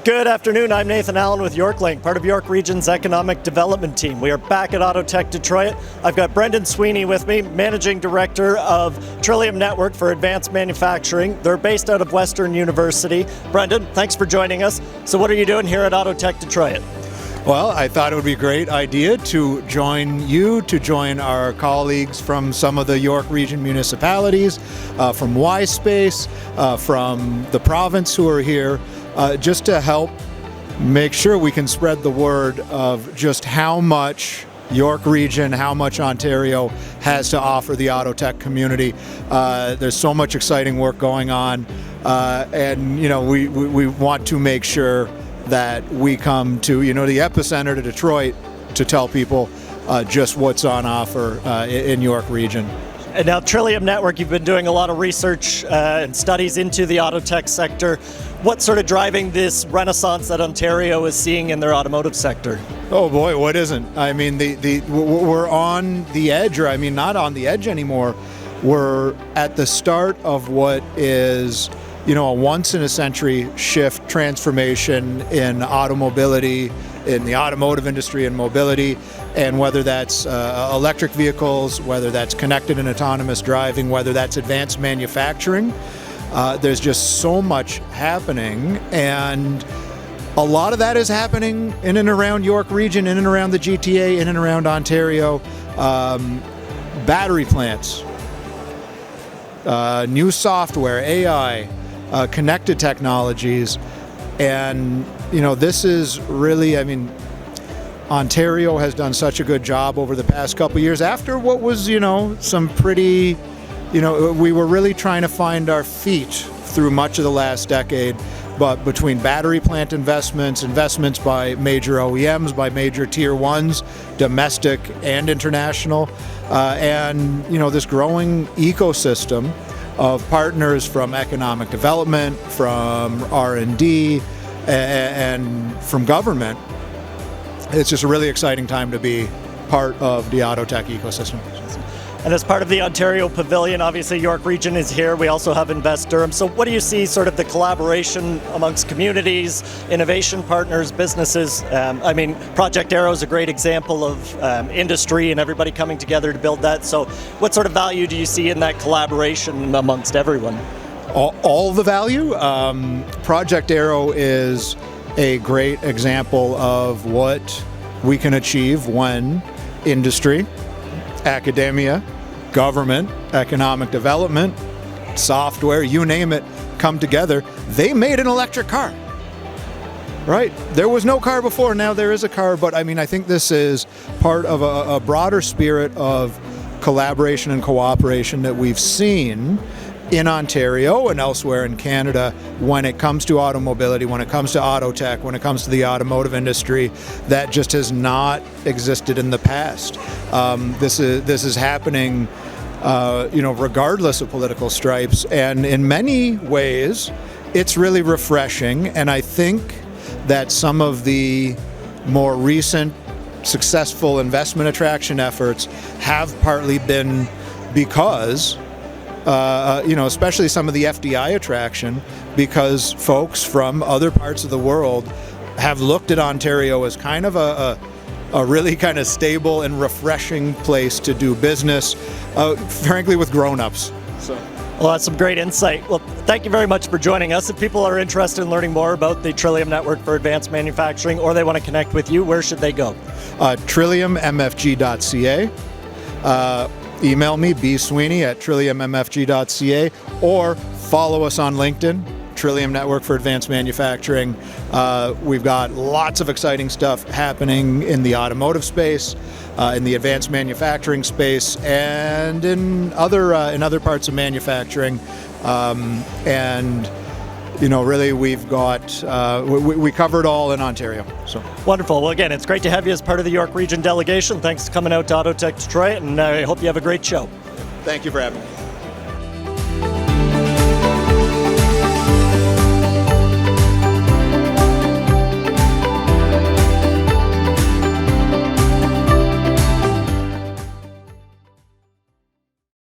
Good afternoon, I'm Nathan Allen with YorkLink, part of York Region's economic development team. We are back at AutoTech Detroit. I've got Brendan Sweeney with me, Managing Director of Trillium Network for Advanced Manufacturing. They're based out of Western University. Brendan, thanks for joining us. So what are you doing here at AutoTech Detroit? Well, I thought it would be a great idea to join our colleagues from some of the York Region municipalities, from Y-Space, from the province who are here, just to help make sure we can spread the word of just how much York Region, how much Ontario has to offer the AutoTech community. There's so much exciting work going on, and we want to make sure that we come to the epicenter to Detroit to tell people just what's on offer in York Region. And now Trillium Network, you've been doing a lot of research and studies into the AutoTech sector. What's sort of driving this renaissance that Ontario is seeing in their automotive sector? Oh boy, what isn't? I mean, we're on the edge, or I mean, not on the edge anymore. We're at the start of what is a once-in-a-century shift, transformation in automobility, in the automotive industry and mobility, and whether that's electric vehicles, whether that's connected and autonomous driving, whether that's advanced manufacturing. There's just so much happening, and a lot of that is happening in and around York Region, in and around the GTA, in and around Ontario. Battery plants, new software, AI, connected technologies, and this is really, Ontario has done such a good job over the past couple of years after what was some pretty, we were really trying to find our feet through much of the last decade, but between battery plant investments by major OEMs, by major tier ones, domestic and international, and this growing ecosystem of partners from economic development, from R&D, and from government. It's just a really exciting time to be part of the AutoTech ecosystem. And as part of the Ontario Pavilion, obviously York Region is here. We also have Invest Durham. So what do you see sort of the collaboration amongst communities, innovation partners, businesses? Project Arrow is a great example of industry and everybody coming together to build that. So what sort of value do you see in that collaboration amongst everyone? All the value. Project Arrow is a great example of what we can achieve when industry, academia, government, economic development, software, you name it, come together. They made an electric car, right? There was no car before, now there is a car, but I think this is part of a broader spirit of collaboration and cooperation that we've seen in Ontario and elsewhere in Canada when it comes to automobility, when it comes to AutoTech, when it comes to the automotive industry, that just has not existed in the past. This is happening, regardless of political stripes, and in many ways, it's really refreshing. And I think that some of the more recent successful investment attraction efforts have partly been because especially some of the FDI attraction, because folks from other parts of the world have looked at Ontario as kind of a really kind of stable and refreshing place to do business, frankly, with grown-ups. Well, that's some great insight. Well, thank you very much for joining us. If people are interested in learning more about the Trillium Network for Advanced Manufacturing, or they want to connect with you, where should they go? TrilliumMFG.ca. Email me, bsweeney@trilliummfg.ca, or follow us on LinkedIn, Trillium Network for Advanced Manufacturing. We've got lots of exciting stuff happening in the automotive space, in the advanced manufacturing space, and in other parts of manufacturing. Really, we've got, we cover it all in Ontario. So wonderful. Well, again, it's great to have you as part of the York Region delegation. Thanks for coming out to AutoTech Detroit, and I hope you have a great show. Thank you for having me.